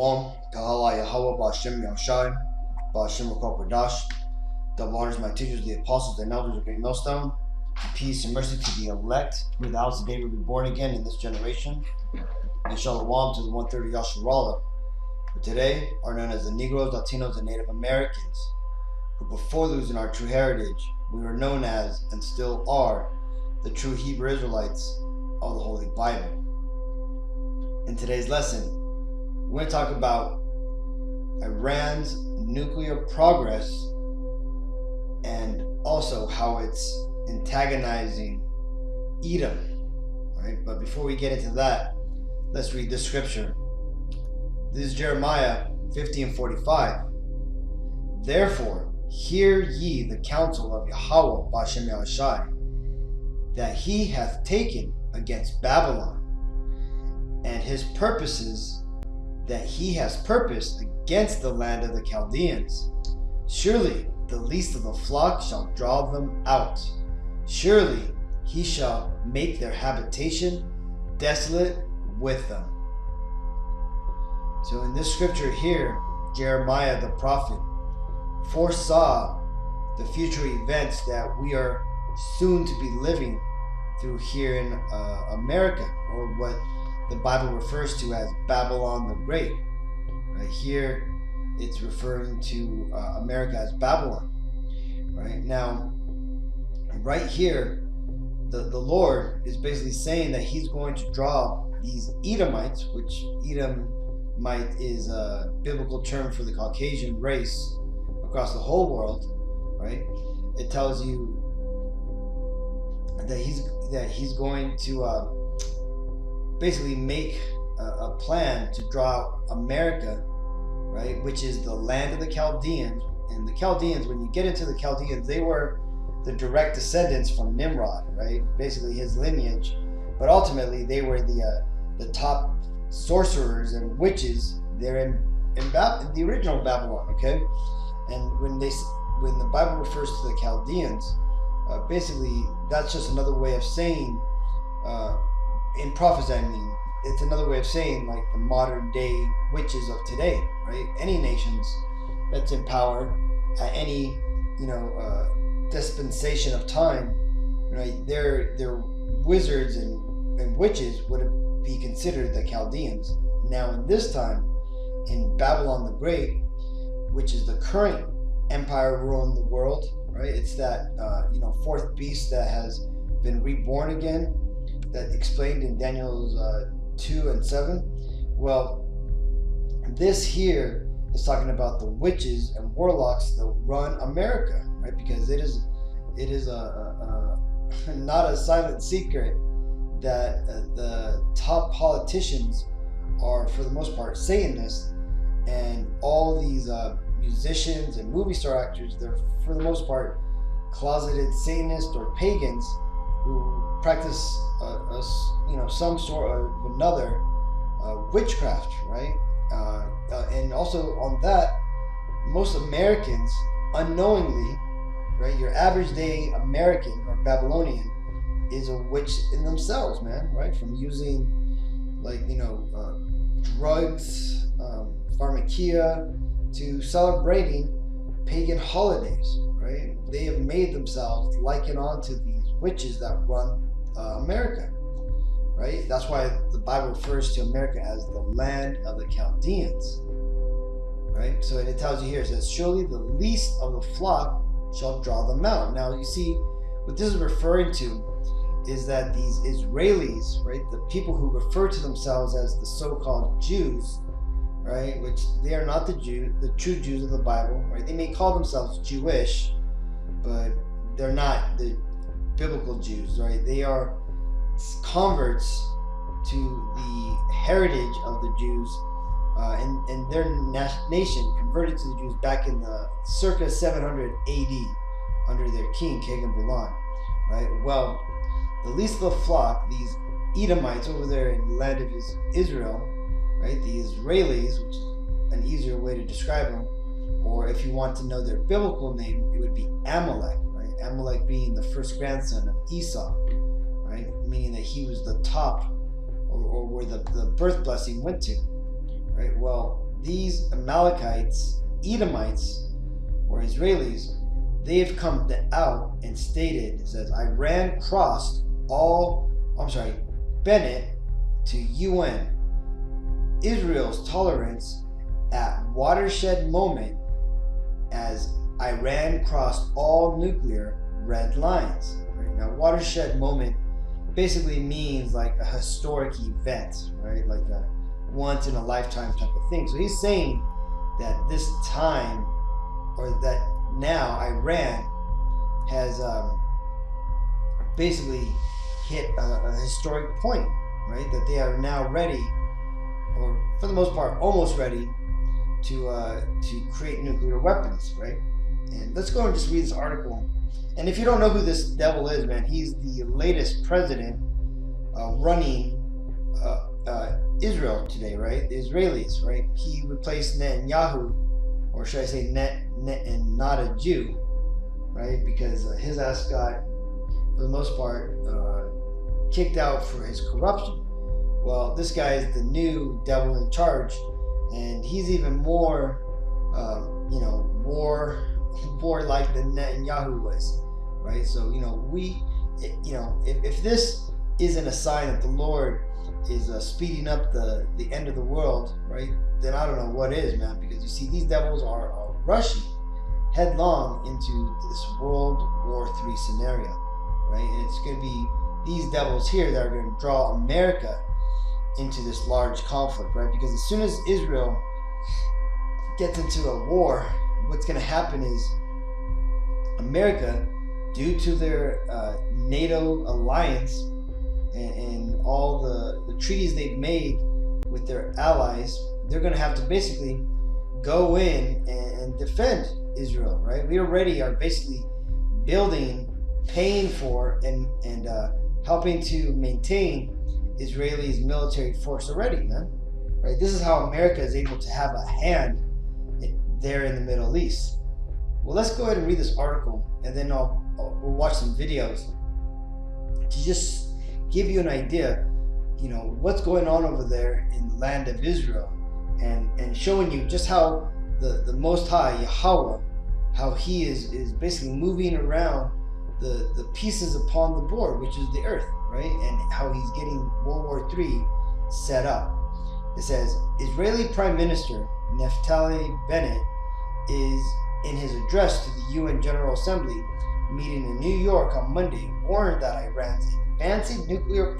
Shalom, Kahala Yahweh, Ba'ashem Yahushai, Ba'ashem Rakok Radash. Double honors my teachers, the apostles, and elders of Great Millstone. Peace and mercy to the elect, who the house of David will be born again in this generation. And Shalom to the 130 Yasharallah, who today are known as the Negroes, Latinos, and Native Americans, who before losing our true heritage, we were known as, and still are, the true Hebrew Israelites of the Holy Bible. In today's lesson, we're going to talk about Iran's nuclear progress and also how it's antagonizing EDOM. Right? But before we get into that, let's read this scripture. This is Jeremiah 50:45. Therefore, hear ye the counsel of Yahweh Ba'ashem Yahushai, that he hath taken against Babylon, and his purposes that he has purposed against the land of the Chaldeans. Surely the least of the flock shall draw them out. Surely he shall make their habitation desolate with them. So in this scripture here, Jeremiah the prophet foresaw the future events that we are soon to be living through here in America, or what the Bible refers to as Babylon the Great. Right here, it's referring to America as Babylon. Right now, right here, the Lord is basically saying that He's going to draw these Edomites, which Edomite is a biblical term for the Caucasian race across the whole world. Right? It tells you that he's going to basically make a plan to draw America, right, which is the land of the Chaldeans. And the Chaldeans, when you get into the Chaldeans, they were the direct descendants from Nimrod, right, basically his lineage. But ultimately, they were the top sorcerers and witches there in the original Babylon. Okay, and when the Bible refers to the Chaldeans, basically that's just another way of saying. In prophecy, I mean, it's another way of saying like the modern day witches of today, right? Any nations that's in power at any dispensation of time, right? Their wizards and witches would be considered the Chaldeans. Now in this time, in Babylon the Great, which is the current empire ruling the world, right? It's that fourth beast that has been reborn again, that explained in Daniel's 2 and 7. Well, this here is talking about the witches and warlocks that run America, right? Because it is a not a silent secret that the top politicians are, for the most part, Satanists, and all these musicians and movie star actors, they're for the most part closeted Satanists or pagans who practice some sort of another witchcraft, right? And also on that, most Americans unknowingly, right? Your average day American or Babylonian is a witch in themselves, man, right? From using drugs, pharmakia, to celebrating pagan holidays, right? They have made themselves liken onto these witches that run America, right? That's why the Bible refers to America as the land of the Chaldeans, right? So it tells you here, it says, surely the least of the flock shall draw them out. Now you see, what this is referring to is that these Israelis, right, the people who refer to themselves as the so-called Jews, right, which they are not the true Jews of the Bible, right? They may call themselves Jewish, but they're not the biblical Jews, right? They are converts to the heritage of the Jews, and their nation converted to the Jews back in the circa 700 AD under their king, Bulan, right? Well, the least of the flock, these Edomites over there in the land of Israel, right? The Israelis, which is an easier way to describe them, or if you want to know their biblical name, it would be Amalek. Amalek being the first grandson of Esau, right? Meaning that he was the top, or where the birth blessing went to, right? Well, these Amalekites, Edomites, or Israelis, they have come out and stated, it says, Iran crossed Bennett to UN. Israel's tolerance at watershed moment as Iran crossed all nuclear red lines. Right? Now, watershed moment basically means like a historic event, right? Like a once in a lifetime type of thing. So he's saying that this time, or that now Iran has basically hit a historic point, right? That they are now ready, or for the most part, almost ready to create nuclear weapons, right? And let's go and just read this article. And if you don't know who this devil is, man, he's the latest president running Israel today, right? The Israelis, right? He replaced Netanyahu, or should I say and not a Jew, right? Because his ass got, for the most part, kicked out for his corruption. Well, this guy is the new devil in charge, and he's even more, war-like than Netanyahu was, right? So, if this isn't a sign that the Lord is speeding up the end of the world, right, then I don't know what is, man, because you see these devils are rushing headlong into this World War III scenario, right? And it's going to be these devils here that are going to draw America into this large conflict, right? Because as soon as Israel gets into a war, what's going to happen is America, due to their NATO alliance and all the treaties they've made with their allies, they're going to have to basically go in and defend Israel, right? We already are basically building, paying for, and helping to maintain Israel's military force already, man. Right? This is how America is able to have a hand there in the Middle East. Well, let's go ahead and read this article, and then we'll watch some videos to just give you an idea, what's going on over there in the land of Israel, and showing you just how the Most High, Yahweh, how he is basically moving around the pieces upon the board, which is the earth, right? And how he's getting World War III set up. It says, Israeli Prime Minister Naftali Bennett is, in his address to the UN General Assembly meeting in New York on Monday, warned that Iran's advancing nuclear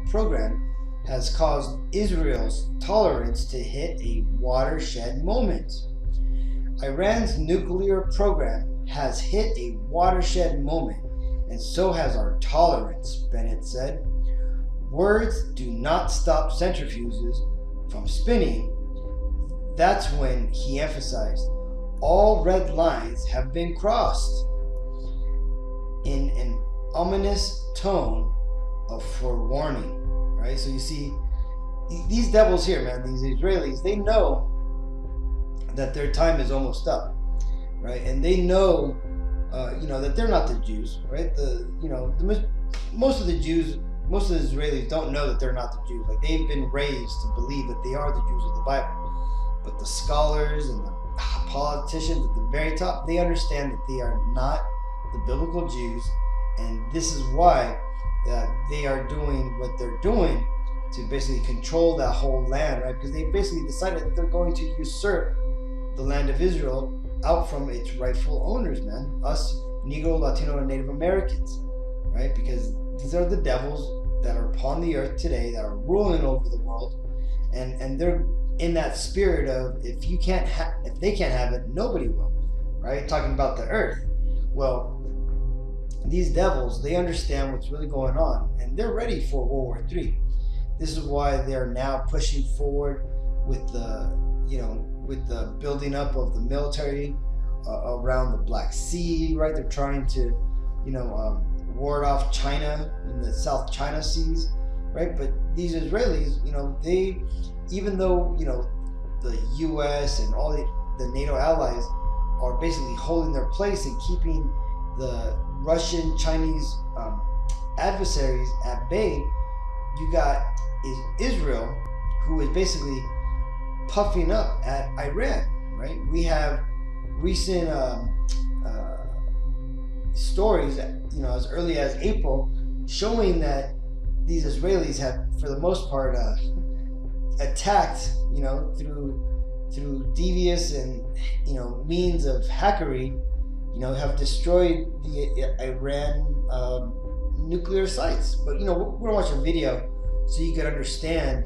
program has caused Israel's tolerance to hit a watershed moment. Iran's nuclear program has hit a watershed moment, and so has our tolerance, Bennett said. Words do not stop centrifuges from spinning. That's when he emphasized, all red lines have been crossed, in an ominous tone of forewarning, right? So you see, these devils here, man, these Israelis, they know that their time is almost up, right? And they know, that they're not the Jews, right? Most of the Jews, most of the Israelis don't know that they're not the Jews. Like, they've been raised to believe that they are the Jews of the Bible. But the scholars and the politicians at the very top, they understand that they are not the biblical Jews, and this is why they are doing what they're doing to basically control that whole land, right? Because they basically decided that they're going to usurp the land of Israel out from its rightful owners, man. Us, Negro, Latino, and Native Americans, right? Because these are the devils that are upon the earth today, that are ruling over the world, and they're in that spirit of, if they can't have it, nobody will, right? Talking about the earth. Well, these devils, they understand what's really going on, and they're ready for World War III. This is why they're now pushing forward with the building up of the military around the Black Sea, right? They're trying to, ward off China in the South China Seas, right? But these Israelis, they, even though, the U.S. and all the NATO allies are basically holding their place and keeping the Russian, Chinese adversaries at bay, you got Israel, who is basically puffing up at Iran, right? We have recent stories, as early as April, showing that these Israelis have, for the most part, attacked, through devious and means of hackery, have destroyed the Iran nuclear sites. But we're gonna watch a video so you can understand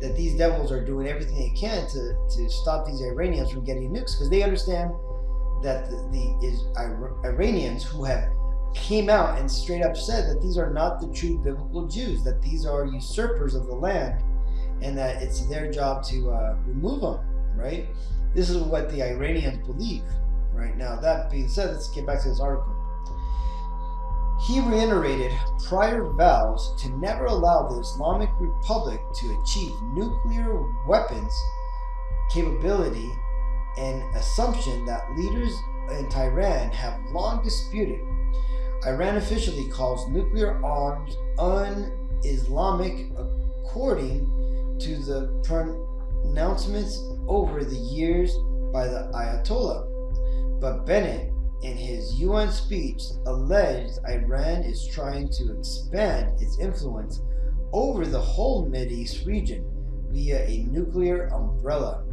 that these devils are doing everything they can to stop these Iranians from getting nukes, because they understand that the Iranians who have came out and straight up said that these are not the true biblical Jews, that these are usurpers of the land, and that it's their job to remove them, right? This is what the Iranians believe. Right now, that being said, let's get back to this article. He reiterated prior vows to never allow the Islamic Republic to achieve nuclear weapons capability, an assumption that leaders in Tehran have long disputed. Iran officially calls nuclear arms un-Islamic according to the pronouncements over the years by the Ayatollah. But Bennett, in his UN speech, alleged Iran is trying to expand its influence over the whole Mideast region via a nuclear umbrella,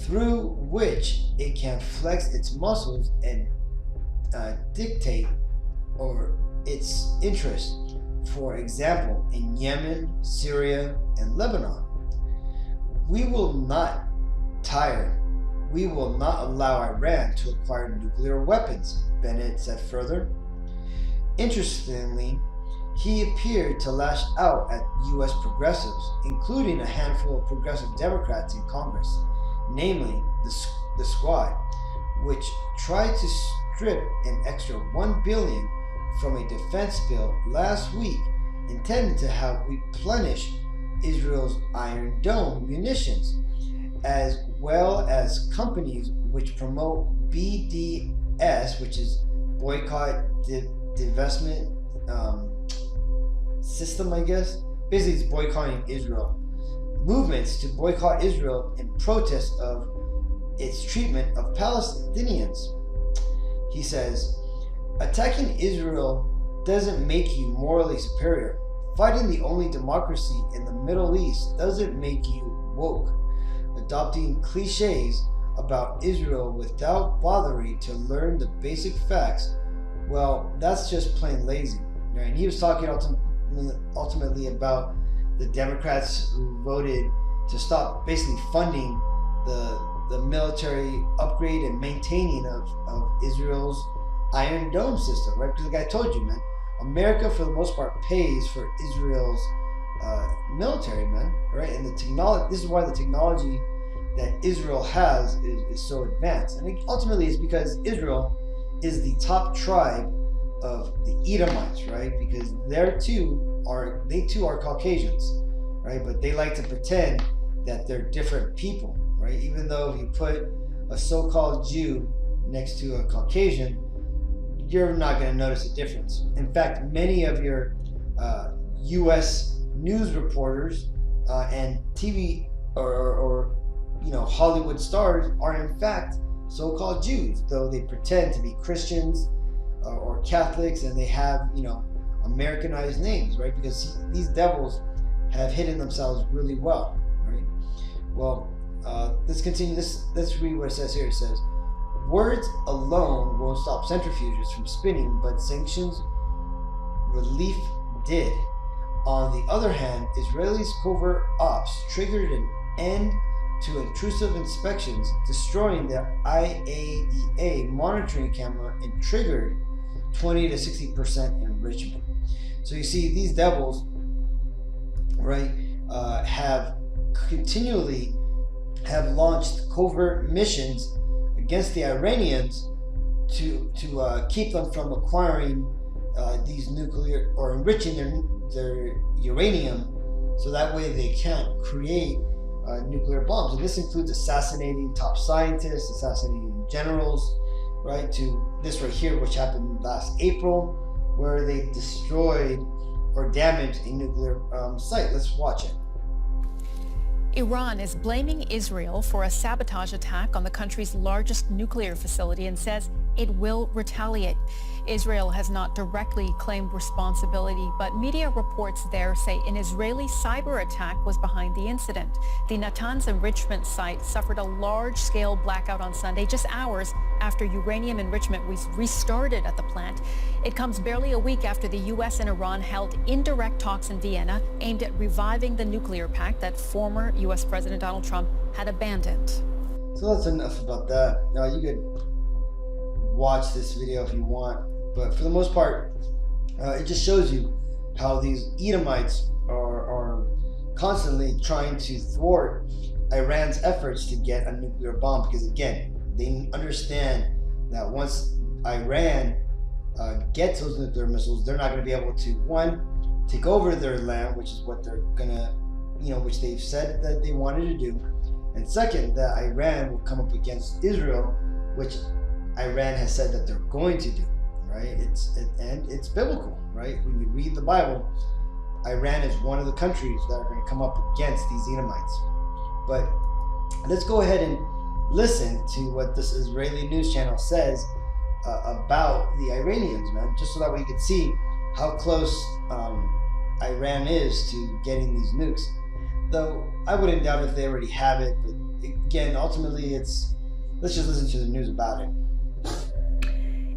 through which it can flex its muscles and dictate or its interests, for example, in Yemen, Syria, and Lebanon. We will not tire. We will not allow Iran to acquire nuclear weapons, Bennett said further. Interestingly, he appeared to lash out at U.S. progressives, including a handful of progressive Democrats in Congress, namely the Squad, which tried to strip an extra $1 billion from a defense bill last week intended to help replenish Israel's Iron Dome munitions, as well as companies which promote BDS, which is Boycott Divestment System, I guess. Basically, it's boycotting Israel. Movements to boycott Israel in protest of its treatment of Palestinians. He says, attacking Israel doesn't make you morally superior. Fighting the only democracy in the Middle East doesn't make you woke. Adopting cliches about Israel without bothering to learn the basic facts, well, that's just plain lazy. Right? And he was talking ultimately about the Democrats who voted to stop basically funding the military upgrade and maintaining of Israel's Iron Dome system, right? Because like I told you, man, America for the most part pays for Israel's military, man, right? And the technology, this is why the technology that Israel has is so advanced. And ultimately it's because Israel is the top tribe of the Edomites, right? Because they too are Caucasians, right? But they like to pretend that they're different people, right? Even though if you put a so-called Jew next to a Caucasian, you're not going to notice a difference. In fact, many of your U.S. news reporters and TV or Hollywood stars are in fact so-called Jews, though they pretend to be Christians or Catholics, and they have Americanized names, right? Because these devils have hidden themselves really well, right? Well, let's continue. Let's read what it says here. It says, words alone won't stop centrifuges from spinning, but sanctions relief did. On the other hand, Israelis' covert ops triggered an end to intrusive inspections, destroying the IAEA monitoring camera, and triggered 20 to 60% enrichment. So you see, these devils, right, have continually launched covert missions against the Iranians to keep them from acquiring these nuclear or enriching their uranium, so that way they can't create nuclear bombs. And this includes assassinating top scientists, assassinating generals, right? To this right here, which happened last April, where they destroyed or damaged a nuclear site. Let's watch it. Iran is blaming Israel for a sabotage attack on the country's largest nuclear facility and says it will retaliate. Israel has not directly claimed responsibility, but media reports there say an Israeli cyber attack was behind the incident. The Natanz enrichment site suffered a large-scale blackout on Sunday, just hours after uranium enrichment was restarted at the plant. It comes barely a week after the U.S. and Iran held indirect talks in Vienna aimed at reviving the nuclear pact that former U.S. President Donald Trump had abandoned. So that's enough about that. Now you could watch this video if you want, but for the most part, it just shows you how these Edomites are constantly trying to thwart Iran's efforts to get a nuclear bomb, because again, they understand that once Iran gets those nuclear missiles, they're not going to be able to, one, take over their land, which is what they're gonna, which they've said that they wanted to do, and second, that Iran will come up against Israel, which Iran has said that they're going to do, right? And it's biblical, right? When you read the Bible, Iran is one of the countries that are going to come up against these Edomites. But let's go ahead and listen to what this Israeli news channel says about the Iranians, man, just so that we can see how close Iran is to getting these nukes. Though I wouldn't doubt if they already have it, but again, ultimately let's just listen to the news about it.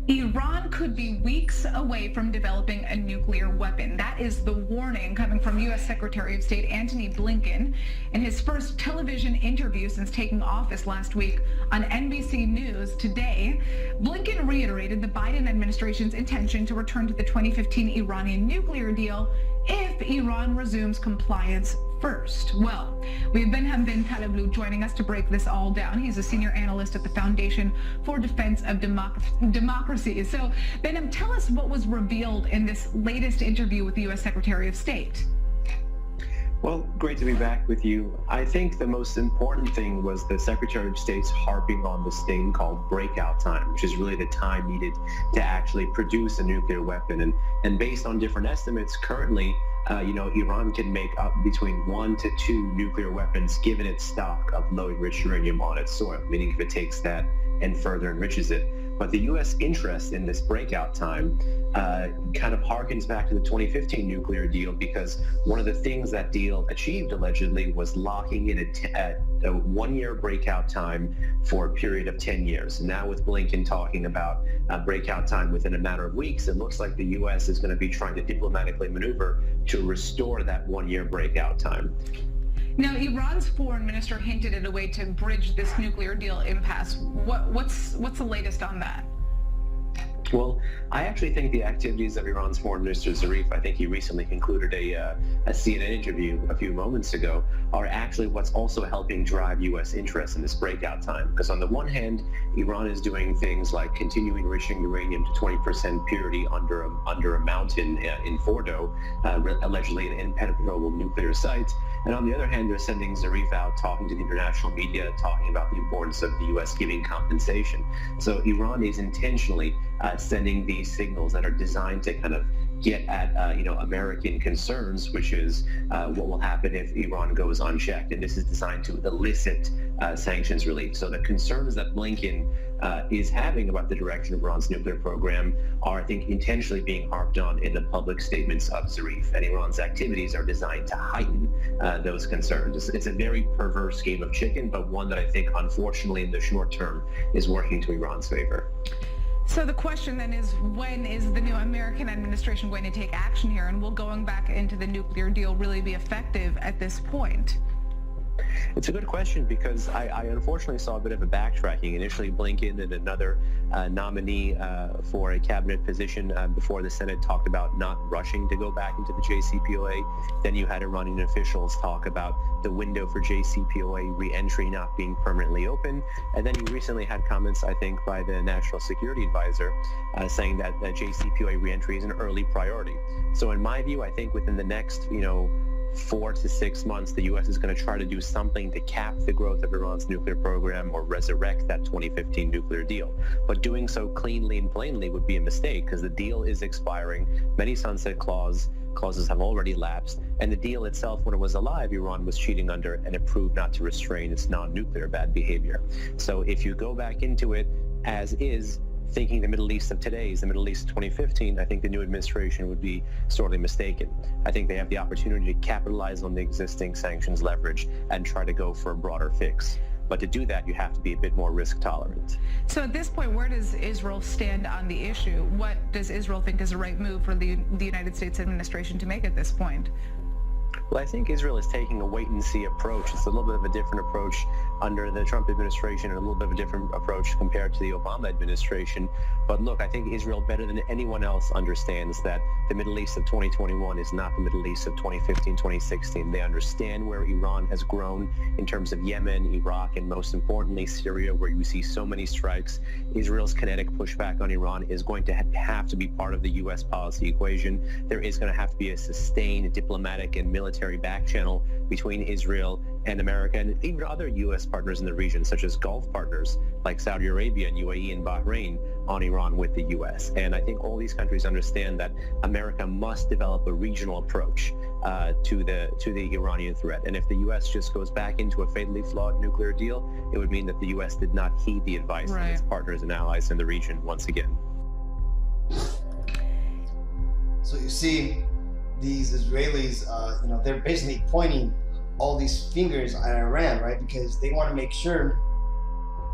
Iran could be weeks away from developing a nuclear weapon. That is the warning coming from U.S. Secretary of State Antony Blinken in his first television interview since taking office last week on NBC News Today. Blinken reiterated the Biden administration's intention to return to the 2015 Iranian nuclear deal if Iran resumes compliance first. Well, we have Benham bin Taleblu joining us to break this all down. He's a senior analyst at the Foundation for Defense of Democracy. So, Benham, tell us what was revealed in this latest interview with the U.S. Secretary of State. Well, great to be back with you. I think the most important thing was the Secretary of State's harping on this thing called breakout time, which is really the time needed to actually produce a nuclear weapon. And based on different estimates, currently, Iran can make up between 1 to 2 nuclear weapons given its stock of low enriched uranium on its soil, meaning if it takes that and further enriches it. But the U.S. interest in this breakout time kind of harkens back to the 2015 nuclear deal, because one of the things that deal achieved allegedly was locking in a 1-year breakout time for a period of 10 years. And now with Blinken talking about breakout time within a matter of weeks, it looks like the U.S. is going to be trying to diplomatically maneuver to restore that 1-year breakout time. Now, Iran's foreign minister hinted at a way to bridge this nuclear deal impasse. What's the latest on that? Well, I actually think the activities of Iran's foreign minister Zarif, I think he recently concluded a CNN interview a few moments ago, are actually what's also helping drive U.S. interest in this breakout time. Because on the one hand, Iran is doing things like continuing enriching uranium to 20% purity under a mountain in Fordo, allegedly an impenetrable nuclear site. And on the other hand, they're sending Zarif out talking to the international media, talking about the importance of the U.S. giving compensation. So Iran is intentionally sending these signals that are designed to kind of get at American concerns, which is what will happen if Iran goes unchecked. And this is designed to elicit sanctions relief. So the concerns that Blinken is having about the direction of Iran's nuclear program are, I think, intentionally being harped on in the public statements of Zarif. And Iran's activities are designed to heighten those concerns. It's a very perverse game of chicken, but one that I think, unfortunately, in the short term, is working to Iran's favor. So the question then is, when is the new American administration going to take action here? And will going back into the nuclear deal really be effective at this point? It's a good question, because I unfortunately saw a bit of a backtracking. Initially, Blinken and another nominee for a cabinet position before the Senate talked about not rushing to go back into the JCPOA. Then you had Iranian officials talk about the window for JCPOA re-entry not being permanently open. And then you recently had comments, I think, by the National Security Advisor saying that JCPOA re-entry is an early priority. So in my view, I think within the next, 4 to 6 months, the U.S. is going to try to do something to cap the growth of Iran's nuclear program or resurrect that 2015 nuclear deal. But doing so cleanly and plainly would be a mistake, because the deal is expiring. Many sunset clause clauses have already lapsed, and the deal itself, when it was alive, Iran was cheating under, and it proved not to restrain its non-nuclear bad behavior. So if you go back into it as is, thinking the Middle East of today is the Middle East of 2015, I think the new administration would be sorely mistaken. I think they have the opportunity to capitalize on the existing sanctions leverage and try to go for a broader fix. But to do that, you have to be a bit more risk tolerant. So at this point, where does Israel stand on the issue? What does Israel think is the right move for the United States administration to make at this point? Well, I think Israel is taking a wait-and-see approach. It's a little bit of a different approach under the Trump administration and a little bit of a different approach compared to the Obama administration. But look, I think Israel, better than anyone else, understands that the Middle East of 2021 is not the Middle East of 2015, 2016. They understand where Iran has grown in terms of Yemen, Iraq, and most importantly, Syria, where you see so many strikes. Israel's kinetic pushback on Iran is going to have to be part of the U.S. policy equation. There is going to have to be a sustained diplomatic and military back channel between Israel and America and even other U.S. partners in the region, such as Gulf partners like Saudi Arabia and UAE and Bahrain, on Iran with the U.S. And I think all these countries understand that America must develop a regional approach to the Iranian threat. And if the U.S. just goes back into a fatally flawed nuclear deal, it would mean that the U.S. did not heed the advice of its partners and allies in the region once again. So you see, these Israelis, they're basically pointing all these fingers at Iran, right? Because they want to make sure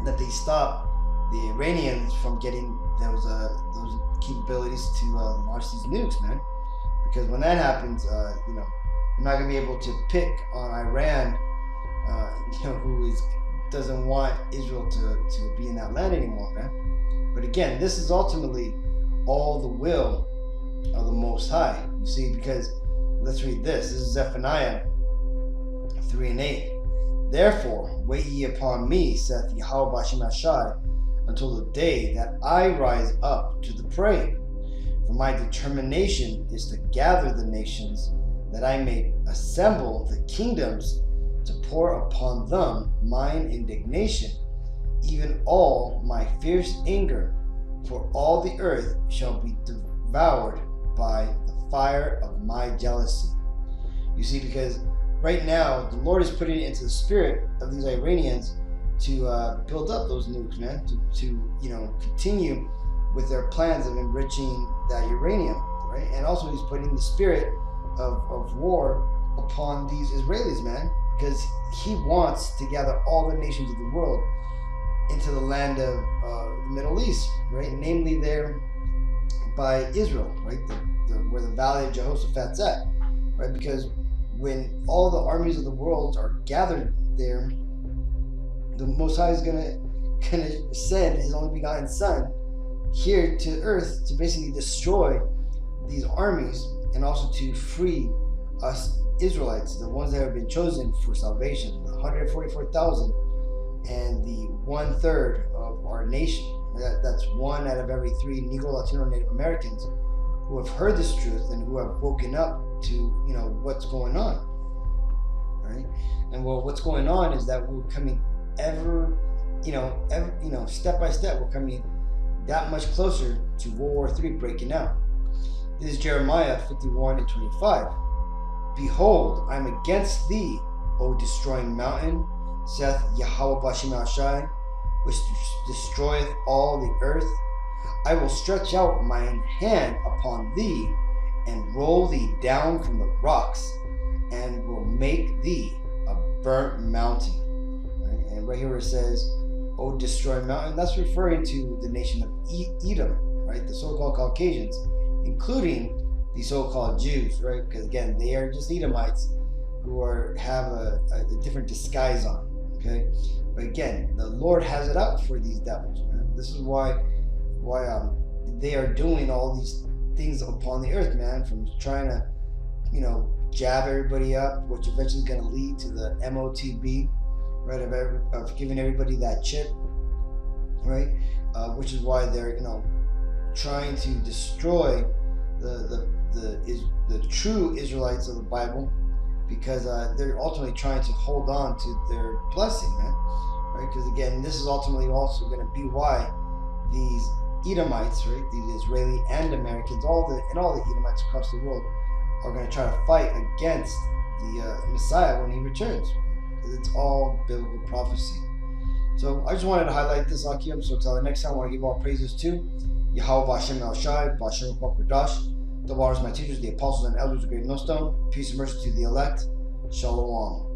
that they stop the Iranians from getting those capabilities to launch these nukes, man. Because when that happens, you're not gonna be able to pick on Iran, who doesn't want Israel to be in that land anymore, man. But again, this is ultimately all the will of the Most High. You see, because let's read this. This is Zephaniah 3:8. Therefore, wait ye upon me, saith Yahweh Bashim Ashai, until the day that I rise up to the prey. For my determination is to gather the nations, that I may assemble the kingdoms, to pour upon them mine indignation, even all my fierce anger, for all the earth shall be devoured by the fire of my jealousy. You see, because right now the Lord is putting it into the spirit of these Iranians to build up those nukes, man, to continue with their plans of enriching that uranium, right? And also he's putting the spirit of war upon these Israelis, man, because he wants to gather all the nations of the world into the land of the Middle East, right? Namely there by Israel, right? Where the Valley of Jehoshaphat's at, right? Because when all the armies of the world are gathered there, the Most High is gonna send his only begotten Son here to earth to basically destroy these armies and also to free us Israelites, the ones that have been chosen for salvation, the 144,000 and the 1/3 of our nation. That's 1 out of every 3 Negro, Latino, Native Americans who have heard this truth and who have woken up to what's going on, right? And what's going on is that we're coming step by step, we're coming that much closer to World War III breaking out. This is Jeremiah 51:25. Behold, I am against thee, O destroying mountain, saith Yahweh Bashim Ashai, which destroyeth all the earth. I will stretch out mine hand upon thee, and roll thee down from the rocks, and will make thee a burnt mountain. Right? And right here it says, O destroying mountain, that's referring to the nation of Edom, right? The so-called Caucasians, including the so-called Jews, right? Because again, they are just Edomites who have a different disguise on, okay? But again, the Lord has it out for these devils, man. This is why they are doing all these things upon the earth, man, from trying to, jab everybody up, which eventually is going to lead to the MOTB, right, of giving everybody that chip, right, which is why they're, trying to destroy the true Israelites of the Bible, because they're ultimately trying to hold on to their blessing, man, right? Because again, this is ultimately also going to be why these Edomites, right, these Israeli and Americans, all the Edomites across the world are going to try to fight against the Messiah when he returns. It's all biblical prophecy. So I just wanted to highlight this, Akim. So until the next time, I want to give all praises to Yahweh Bashem El Shai, Bashem Kokodash, the waters, my teachers, the apostles and elders of Great Millstone. Peace and mercy to the elect. Shalom.